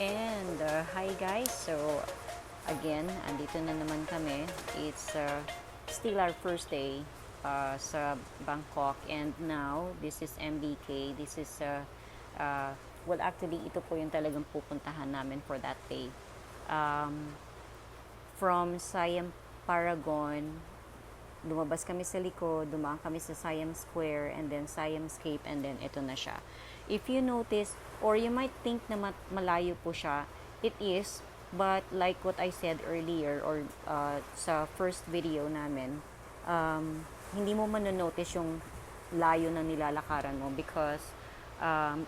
And hi guys, so again, andito na naman kami. It's still our first day sa Bangkok, and now this is MBK. This is well, actually ito po yung talagang pupuntahan namin for that day. From Siam Paragon, lumabas kami sa likod, dumaan kami sa Siam Square, and then Siamscape, and then ito na siya. If you notice, or you might think na malayo po siya, it is, but like what I said earlier, or sa first video namin, hindi mo manonotice yung layo na nilalakaran mo because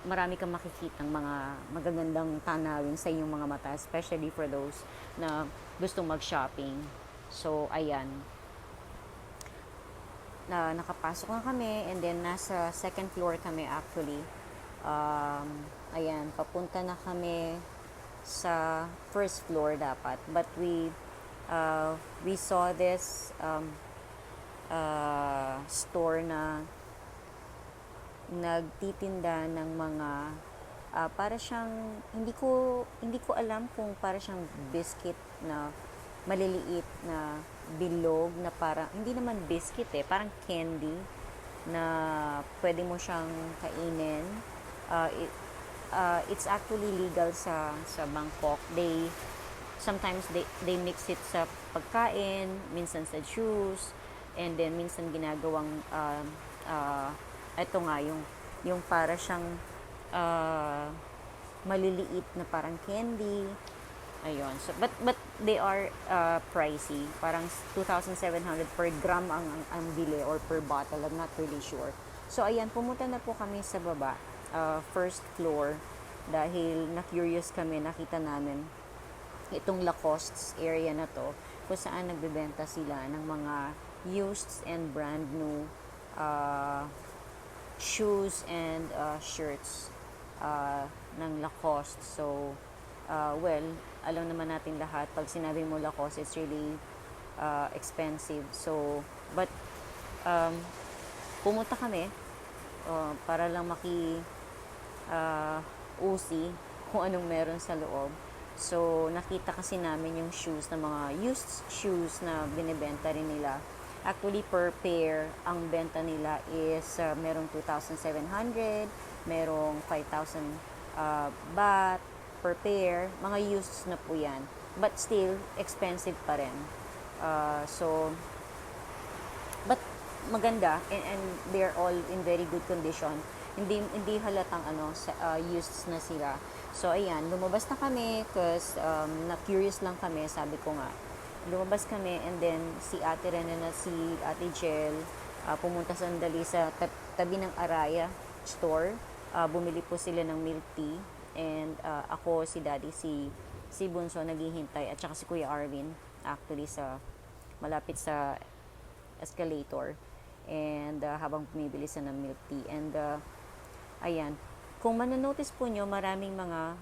marami kang makikitang mga magagandang tanawin sa inyong mga mata, especially for those na gustong mag-shopping. So, ayan. Nakapasok na kami, and then nasa second floor kami actually. Ayan, papunta na kami sa first floor dapat. But we saw this store na nagtitinda ng mga para siyang hindi ko alam kung para siyang biscuit na maliliit na bilog na parang hindi naman biscuit parang candy na pwede mo siyang kainin. It's actually legal sa Bangkok. Sometimes they mix it sa pagkain, minsan sa juice, and then minsan ginagawang ito nga yung para siyang maliliit na parang candy. Ayun. So but they are pricey. Parang 2,700 per gram ang bili or per bottle. I'm not really sure. So ayan, pumunta na po kami sa baba, first floor, dahil na-curious kami, nakita namin itong Lacoste's area na to, kung saan nagbebenta sila ng mga used and brand new shoes and shirts ng Lacoste. So, well, alam naman natin lahat, pag sinabi mo Lacoste, it's really expensive. So, but pumunta kami para lang usi kung anong meron sa loob. So, nakita kasi namin yung shoes na mga used shoes na binibenta rin nila. Actually, per pair, ang benta nila is merong 2,700, merong 5,000 baht per pair. Mga used na po yan. But still, expensive pa rin. But maganda, and they're all in very good condition. Hindi halatang used na sila. So ayan, lumabas na kami because na-curious lang kami, sabi ko nga. Lumabas kami, and then si Ate Rena na si Ate Jel pumunta sandali sa tabi ng Araya store. Bumili po sila ng milk tea, and ako, si Daddy, si Bunso naghihintay, at saka si Kuya Arvin actually sa malapit sa escalator, and habang bumibili sila ng milk tea. And ayan, kung manonotice po nyo, maraming mga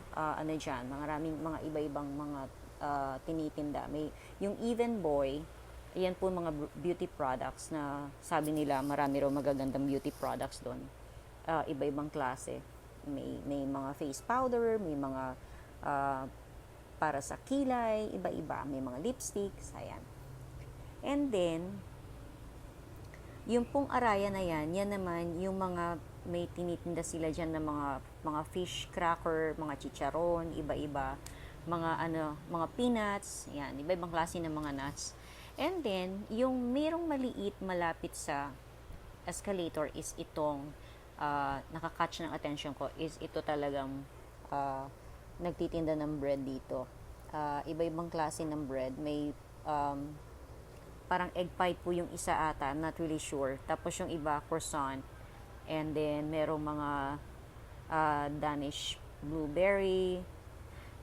maraming mga iba-ibang mga tinitinda. May yung Even Boy, ayan po mga beauty products na sabi nila marami raw magagandang beauty products doon. Iba-ibang klase. May mga face powder, may mga para sa kilay, iba-iba. May mga lipsticks, ayan. And then, yung pong Araya na yan naman yung mga may tinitinda sila dyan na mga fish cracker, mga chicharon, iba-iba, mga peanuts, yan, iba-ibang klase ng mga nuts. And then, yung merong maliit malapit sa escalator is itong nakakatch ng attention ko, is ito talagang nagtitinda ng bread dito. Iba-ibang klase ng bread. May parang egg pie po yung isa ata, I'm not really sure. Tapos yung iba, croissant. And then, merong mga Danish blueberry,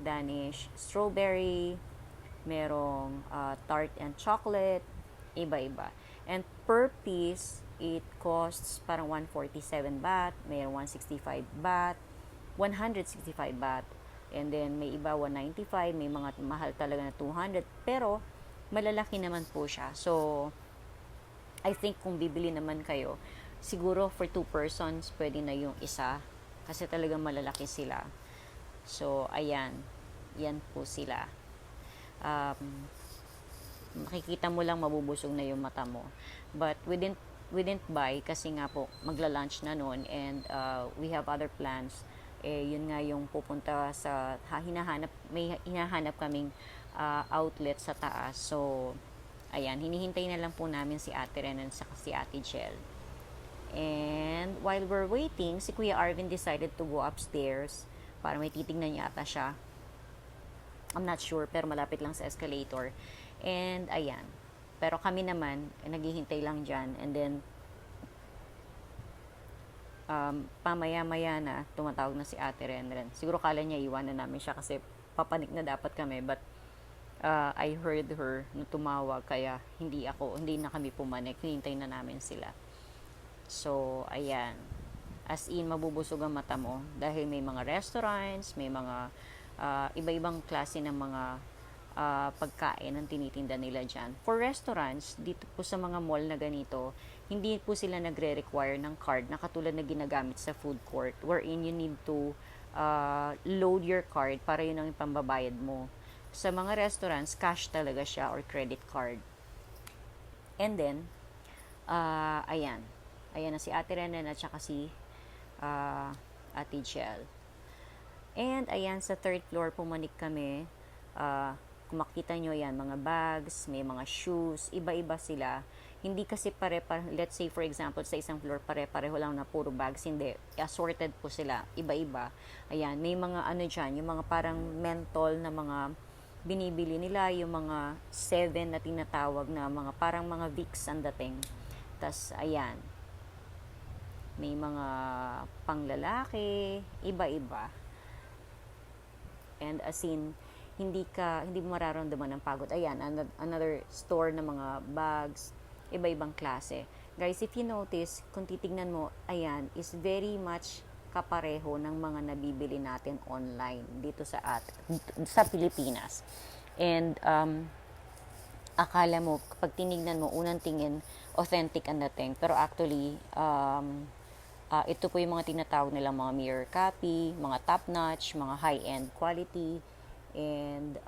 Danish strawberry, merong tart and chocolate, iba-iba. And per piece, it costs parang 147 baht, mayroong 165 baht, 165 baht. And then, may iba 195, may mga mahal talaga na 200. Pero, malalaki naman po siya. So, I think kung bibili naman kayo, siguro for 2 persons, pwede na yung isa. Kasi talagang malalaki sila. So, ayan. yan po sila. Makikita mo lang mabubusog na yung mata mo. But we didn't buy kasi nga po magla-lunch na noon, and we have other plans. Yun nga yung pupunta sa may hinahanap kaming outlet sa taas. So ayan, hinihintay na lang po namin si Ate Renan sa si Ate Jel. And while we're waiting, si Kuya Arvin decided to go upstairs para may titignan niya ata siya. I'm not sure, pero malapit lang sa escalator. And ayan, pero kami naman naghihintay lang dyan. And then pamaya-maya na tumatawag na si Ate Renren. Siguro kala niya iwanan namin siya kasi papanik na dapat kami, but I heard her na tumawag, kaya hindi na kami pumanik, hinintay na namin sila. So ayan, as in mabubusog ang mata mo dahil may mga restaurants, may mga iba-ibang klase ng mga pagkain ang tinitinda nila dyan. For restaurants, dito po sa mga mall na ganito, hindi po sila nagre-require ng card na katulad na ginagamit sa food court, wherein you need to load your card para yun ang ipambabayad mo. Sa mga restaurants, cash talaga siya or credit card. And then, ayan na si Ate Renan at saka si Ate Jel. And ayan, sa third floor pumanik kami. Kung makita nyo yan, mga bags, may mga shoes, iba-iba sila. Hindi kasi let's say for example, sa isang floor pare-pareho lang na puro bags, hindi. Assorted po sila, iba-iba. Ayan, may mga ano dyan, yung mga parang menthol na mga binibili nila, yung mga 7 na tinatawag na mga parang mga Vicks ang dating. Tas ayan, may mga panglalaki, iba-iba. And as in, hindi mo mararamdaman ng pagod. Ayan, another store na mga bags, iba-ibang klase. Guys, if you notice, kung titignan mo, ayan, is very much kapareho ng mga nabibili natin online dito sa Pilipinas. And akala mo, kapag tinignan mo, unang tingin, authentic ang dating. Pero actually, ito po yung mga tinatawag nilang mga mirror copy, mga top-notch, mga high-end quality, and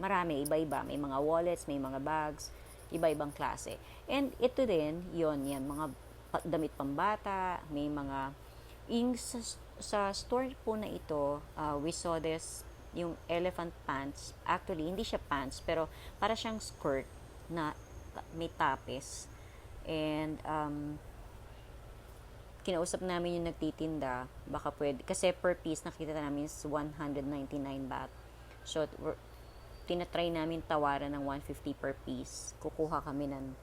marami, iba-iba. May mga wallets, may mga bags, iba-ibang klase. And ito din, yan, mga damit pambata, may mga, sa store po na ito, we saw this, yung elephant pants. Actually, hindi siya pants, pero para siyang skirt na may tapis. And kinausap namin yung nagtitinda, baka pwede, kasi per piece nakita namin is 199 baht. So tinatry namin tawaran ng 150 per piece. Kukuha kami ng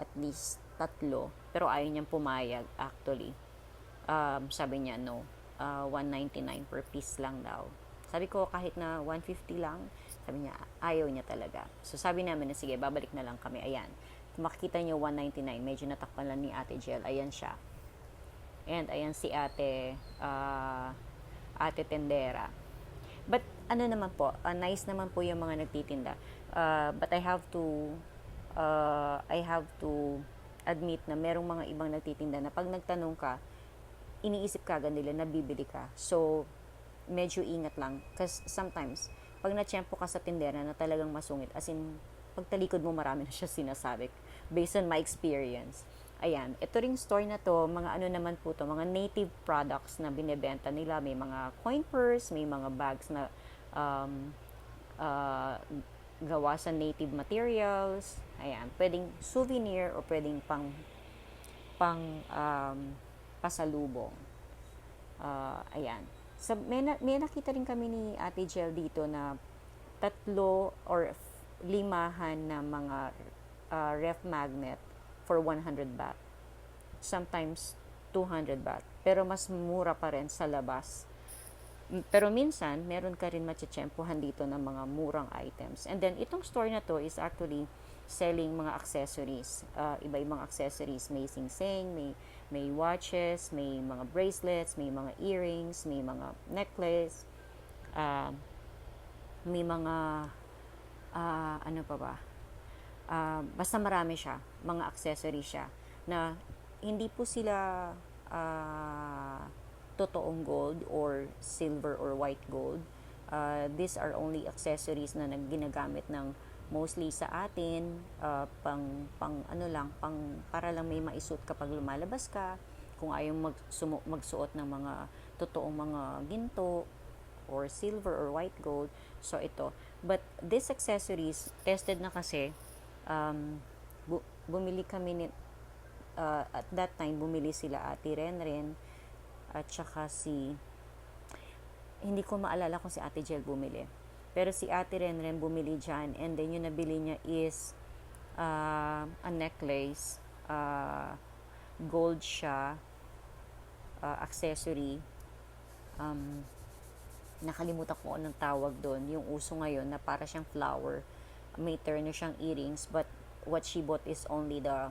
at least 3, pero ayaw niyang pumayag actually. Sabi niya no, 199 per piece lang daw. Sabi ko kahit na 150 lang, sabi niya ayaw niya talaga. So sabi namin na sige, babalik na lang kami. Ayan, kung makikita niyo 199, medyo natakpan lang ni Ate Jel. Ayan siya. And ayan si Ate Tendera. But ano naman po, nice naman po yung mga nagtitinda. But I have to admit na merong mga ibang nagtitinda na pag nagtanong ka, iniisip ka agad nila na bibili ka. So medyo ingat lang. Kasi sometimes, pag na-tiyempo ka sa tindera na talagang masungit, as in, pagtalikod mo marami na siya sinasabi. Based on my experience. Ayan, ito ring store na to, mga ano naman po to, mga native products na binebenta nila. May mga coin purse, may mga bags na gawa sa native materials. Ayan, pwedeng souvenir o pwedeng pang pasalubong. Ayan. So, may nakita rin kami ni Ate Jel dito na 3 or 5 na mga ref magnet for 100 baht. Sometimes 200 baht. Pero mas mura pa rin sa labas. Pero minsan, meron ka rin matsyempohan dito ng mga murang items. And then, itong store na to is actually selling mga accessories. Iba-ibang accessories. May sing-sing, may watches, may mga bracelets, may mga earrings, may mga necklace, may mga, ano pa ba? Basta marami siya, mga accessories siya, na hindi po sila totoong gold or silver or white gold. These are only accessories na ginagamit ng mostly sa atin, pang ano lang, para lang may maisuot kapag lumalabas ka, kung ayaw magsuot ng mga totoong mga ginto or silver or white gold. So ito, but these accessories tested na kasi. Bumili kami at that time bumili sila Ate Renren at saka hindi ko maalala kung si Ate Jel bumili, pero si Ate Renren bumili dyan, and then yung nabili niya is a necklace, gold siya, accessory, nakalimutan ko anong tawag doon, yung uso ngayon na para siyang flower, may turn siyang earrings, but what she bought is only the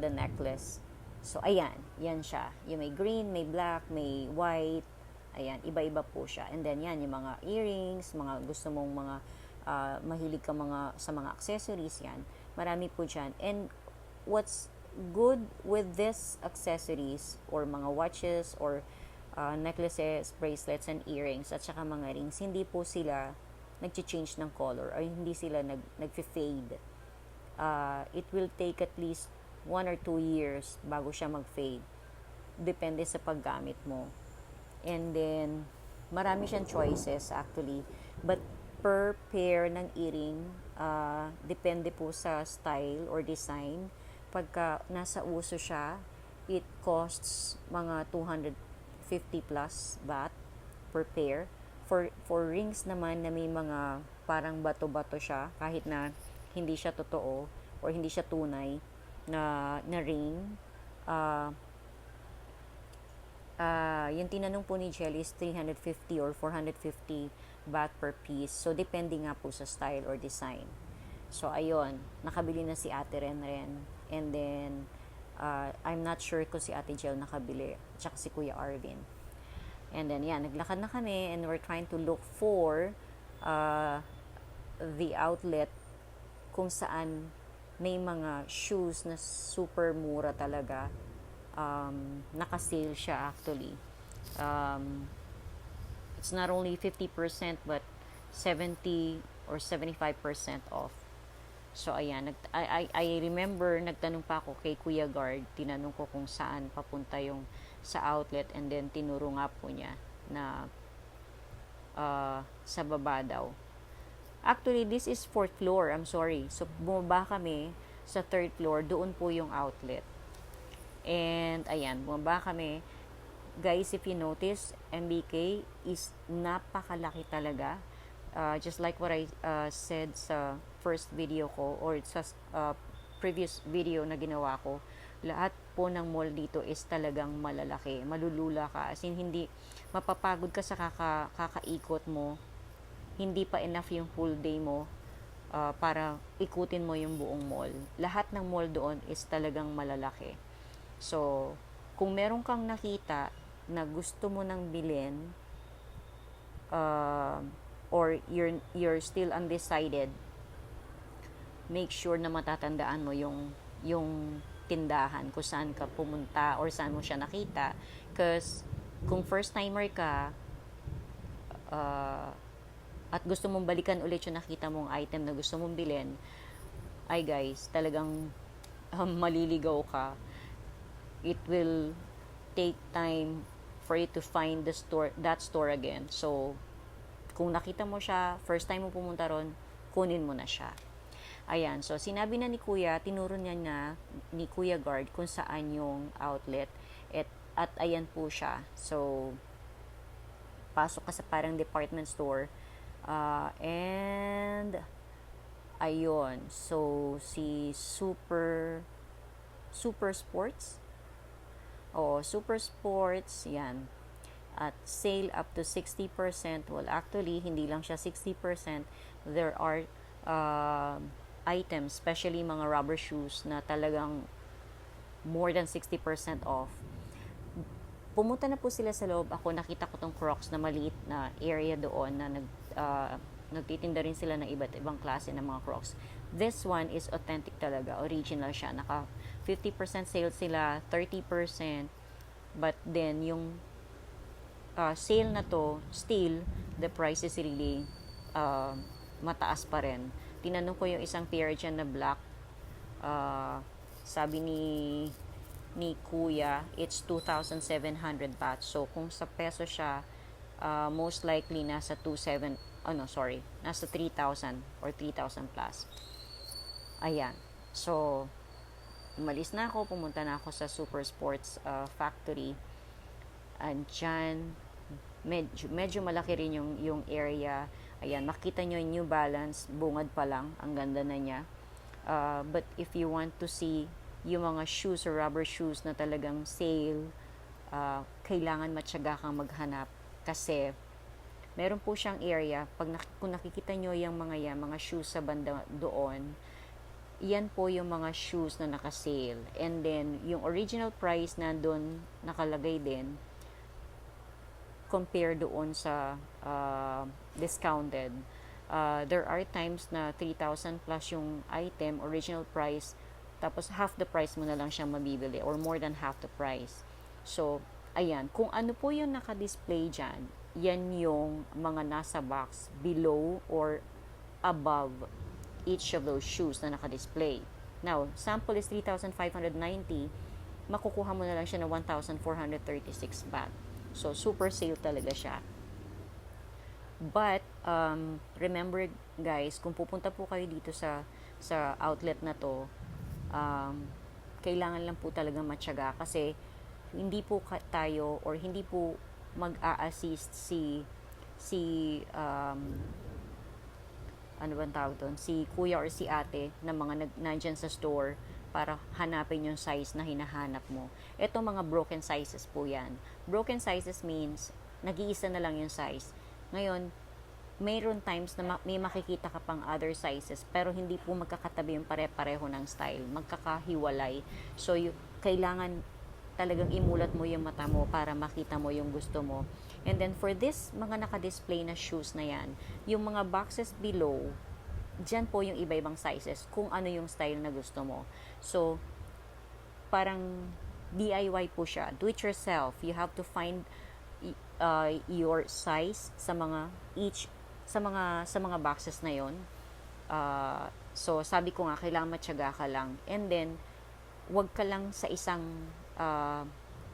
necklace. So ayan, yan siya, yung may green, may black, may white, ayan, iba-iba po siya. And then yan, yung mga earrings, mga gusto mong mga mahilig ka sa mga accessories, yan, marami po dyan. And what's good with this accessories or mga watches or necklaces, bracelets, and earrings, at saka mga rings, hindi po sila nag-change ng color or hindi sila nag-fade. It will take at least 1 or 2 years bago siya mag-fade. Depende sa paggamit mo. And then, marami siyang choices actually. But per pair ng earring, depende po sa style or design. Pagka nasa uso siya, it costs mga 250 plus baht per pair. For rings naman na may mga parang bato-bato siya, kahit na hindi siya totoo or hindi siya tunay na ring, yung tinanong po ni Jelly is 350 or 450 baht per piece. So, depende nga po sa style or design. So, ayun, nakabili na si Ate Renren. And then, I'm not sure kung si Ate Jel nakabili, tsaka si Kuya Arvin. And then, yan, naglakad na kami and we're trying to look for the outlet kung saan may mga shoes na super mura talaga. Naka-sale siya actually. It's not only 50% but 70 or 75% off. So ayan, I remember nagtanong pa ako kay Kuya Guard, tinanong ko kung saan papunta yung sa outlet, and then tinuro nga po niya na sa baba daw. Actually, this is 4th floor, I'm sorry. So, bumaba kami sa 3rd floor, doon po yung outlet. And, ayan, bumaba kami. Guys, if you notice, MBK is napakalaki talaga. Just like what I said sa first video ko, or sa previous video na ginawa ko, lahat po ng mall dito is talagang malalaki. Malulula ka. As in, hindi, mapapagod ka sa kakaikot mo. Hindi pa enough yung full day mo para ikutin mo yung buong mall. Lahat ng mall doon is talagang malalaki. So, kung meron kang nakita na gusto mo nang bilhin, or you're still undecided, make sure na matatandaan mo yung tindahan kung saan ka pumunta or saan mo siya nakita. Because kung first timer ka, at gusto mong balikan ulit yung nakita mong item na gusto mong bilhin, ay guys, talagang maliligaw ka. It will take time for you to find that store again. So, kung nakita mo siya, first time mo pumunta ron, kunin mo na siya. Ayan, so sinabi na ni Kuya, tinuro niya na ni Kuya Guard kung saan yung outlet, at ayan po siya. So, pasok ka sa parang department store, and ayun, so si Super Sports, Super Sports, yan, at sale up to 60%. Well, actually, hindi lang siya 60%. There are items, especially mga rubber shoes, na talagang more than 60% off. Pumunta na po sila sa loob. Ako, nakita ko tong Crocs na maliit na area doon na nagtitinda rin sila ng iba't ibang klase ng mga Crocs. This one is authentic talaga. Original siya. Naka 50% sale sila, 30%. But then, yung sale na to, still, the price is really uh, mataas pa rin. Tinanong ko yung isang pair dyan na black, sabi ni kuya, it's 2,700 baht. So, kung sa peso siya, most likely nasa 27, nasa 3,000 or 3,000 plus. Ayan. So, umalis na ako, pumunta na ako sa Super Sports Factory. Andyan, medyo malaki rin yung area. Ayan, makita nyo yung New Balance, bungad pa lang, ang ganda na niya. But if you want to see yung mga shoes or rubber shoes na talagang sale, kailangan matyaga kang maghanap kasi meron po siyang area. Kung nakikita nyo yung mga shoes sa banda doon, yan po yung mga shoes na naka-sale. And then, yung original price na doon nakalagay din, compare doon sa discounted. There are times na 3,000 plus yung item, original price, tapos half the price mo na lang siyang mabibili or more than half the price. So, ayan, kung ano po yung naka-display dyan, yan yung mga nasa box below or above each of those shoes na naka-display. Now, sample is 3,590, makukuha mo na lang siya ng 1,436 baht. So, super sale talaga siya. But, remember guys, kung pupunta po kayo dito sa outlet na to, kailangan lang po talaga matyaga kasi hindi po tayo or hindi po mag-a-assist ano bang tawag doon, si kuya or si ate na mga nandyan sa store para hanapin yung size na hinahanap mo. Ito mga broken sizes po yan. Broken sizes means nag-iisa na lang yung size. Ngayon, mayroon times na may makikita ka pang other sizes pero hindi po magkakatabi yung pare-pareho ng style, magkakahiwalay. So, kailangan talagang imulat mo yung mata mo para makita mo yung gusto mo. And then for this mga naka-display na shoes na yan, yung mga boxes below, dyan po yung iba-ibang sizes kung ano yung style na gusto mo. So, parang DIY po siya, do it yourself. You have to find your size sa mga boxes na yon. So sabi ko nga, kailangan matyaga ka lang, and then wag ka lang sa isang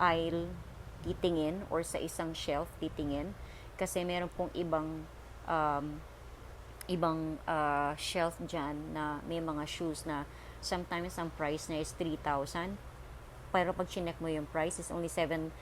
aisle titingin or sa isang shelf titingin kasi meron pong ibang shelf dyan na may mga shoes na sometimes ang price na is 3,000 pero pag chinek mo yung price is only 700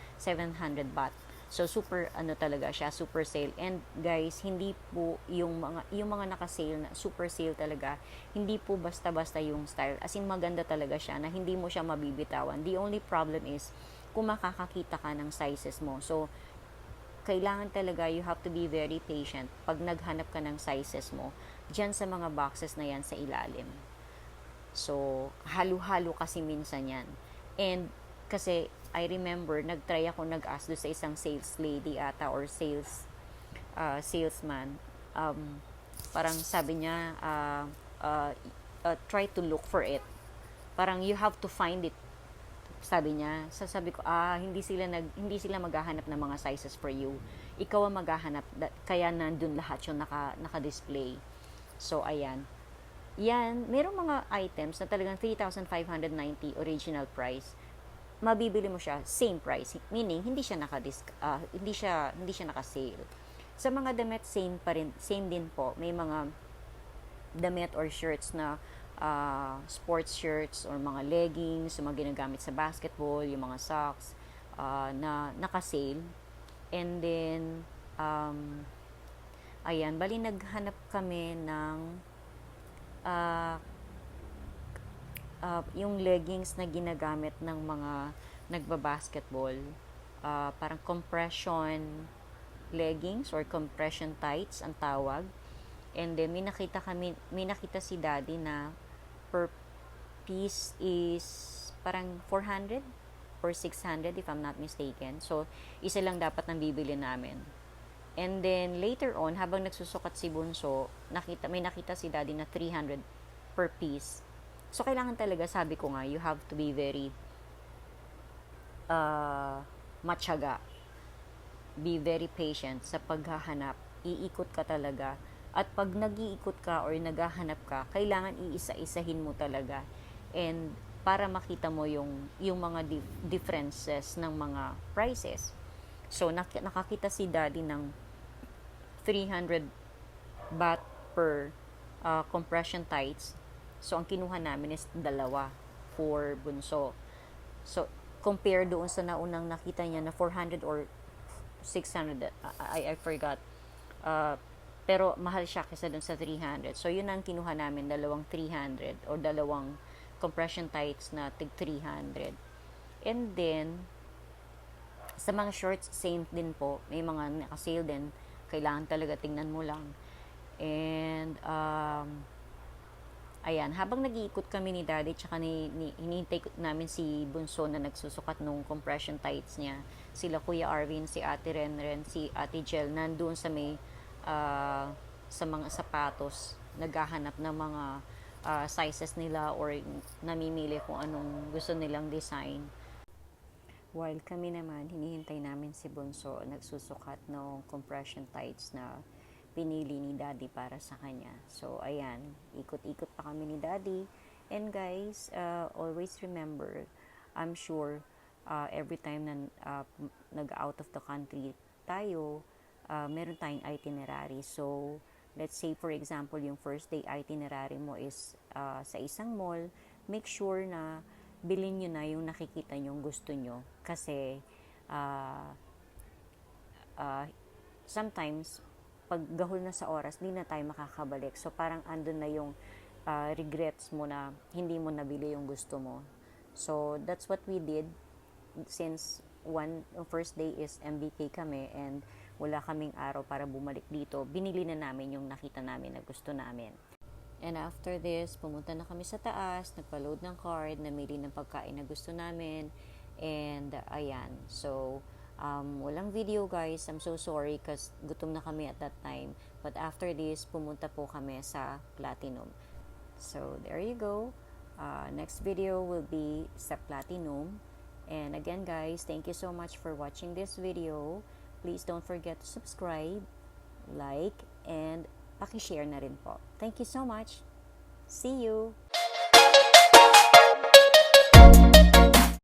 baht. So super talaga siya, super sale. And guys, hindi po yung mga naka-sale na super sale talaga, hindi po basta-basta yung style. As in maganda talaga siya na hindi mo siya mabibitawan. The only problem is kung makakakita ka ng sizes mo. So kailangan talaga you have to be very patient pag naghanap ka ng sizes mo diyan sa mga boxes na yan sa ilalim. So halo-halo kasi minsan yan. And kasi I remember, nag-ask doon sa isang sales lady ata or salesman. Parang sabi niya, try to look for it. Parang you have to find it. Sabi niya. Sabi ko, hindi sila maghahanap ng mga sizes for you. Ikaw ang maghahanap, kaya nandun lahat yung naka-display. So, ayan. Yan, merong mga items na talagang 3,590 original price. Mabibili mo siya same price, meaning hindi siya naka-sale. Sa mga damit same din po. May mga damit or shirts na sports shirts or mga leggings, yung mga ginagamit sa basketball, yung mga socks na naka-sale. And then ayan, bali naghanap kami ng yung leggings na ginagamit ng mga nagbabasketball, parang compression leggings or compression tights ang tawag. And then may nakita si daddy na per piece is parang 400 or 600 if I'm not mistaken. So isa lang dapat nang bibili namin. And then later on, habang nagsusukat si Bunso, may nakita si daddy na 300 per piece. So, kailangan talaga, sabi ko nga, you have to be very matyaga. be very patient sa paghahanap. Iikot ka talaga. At pag nag-iikot ka or naghahanap ka, kailangan iisa-isahin mo talaga. And para makita mo yung mga differences ng mga prices. So, nakakita si Daddy ng 300 baht per compression tights. So, ang kinuha namin is dalawa for bunso. So, compare doon sa naunang nakita niya na 400 or 600, I forgot. Pero mahal siya kaysa dun sa 300. So, yun ang kinuha namin, dalawang 300 or dalawang compression tights na tig 300. And then, sa mga shorts, same din po. May mga naka-sale din. Kailangan talaga tingnan mo lang. And, ayan, habang nag-iikot kami ni Daddy, tsaka hinihintay namin si Bunso na nagsusukat nung compression tights niya. Sila Kuya Arvin, si Ate Renren, si Ate Jel, nandun sa may sa mga sapatos, naghahanap ng mga sizes nila or namimili kung anong gusto nilang design. While kami naman, hinihintay namin si Bunso nagsusukat ng compression tights na pinili ni Daddy para sa kanya. So, ayan, ikot-ikot pa kami ni Daddy. And guys, always remember, I'm sure every time na nag-out of the country tayo, meron tayong itinerary. So, let's say for example, yung first day itinerary mo is sa isang mall, make sure na bilhin nyo na yung nakikita nyong gusto nyo. Kasi, sometimes, pag gahol na sa oras, di na tayo makakabalik. So, parang andun na yung regrets mo na hindi mo nabili yung gusto mo. So, that's what we did since first day is MBK kami and wala kaming araw para bumalik dito. Binili na namin yung nakita namin na gusto namin. And after this, pumunta na kami sa taas, nagpa-load ng card, namili ng pagkain na gusto namin. And, ayan. So, walang video guys. I'm so sorry kasi gutom na kami at that time. But after this, pumunta po kami sa Platinum. So, there you go. Next video will be sa Platinum. And again guys, thank you so much for watching this video. Please don't forget to subscribe, like, and paki-share na rin po. Thank you so much. See you!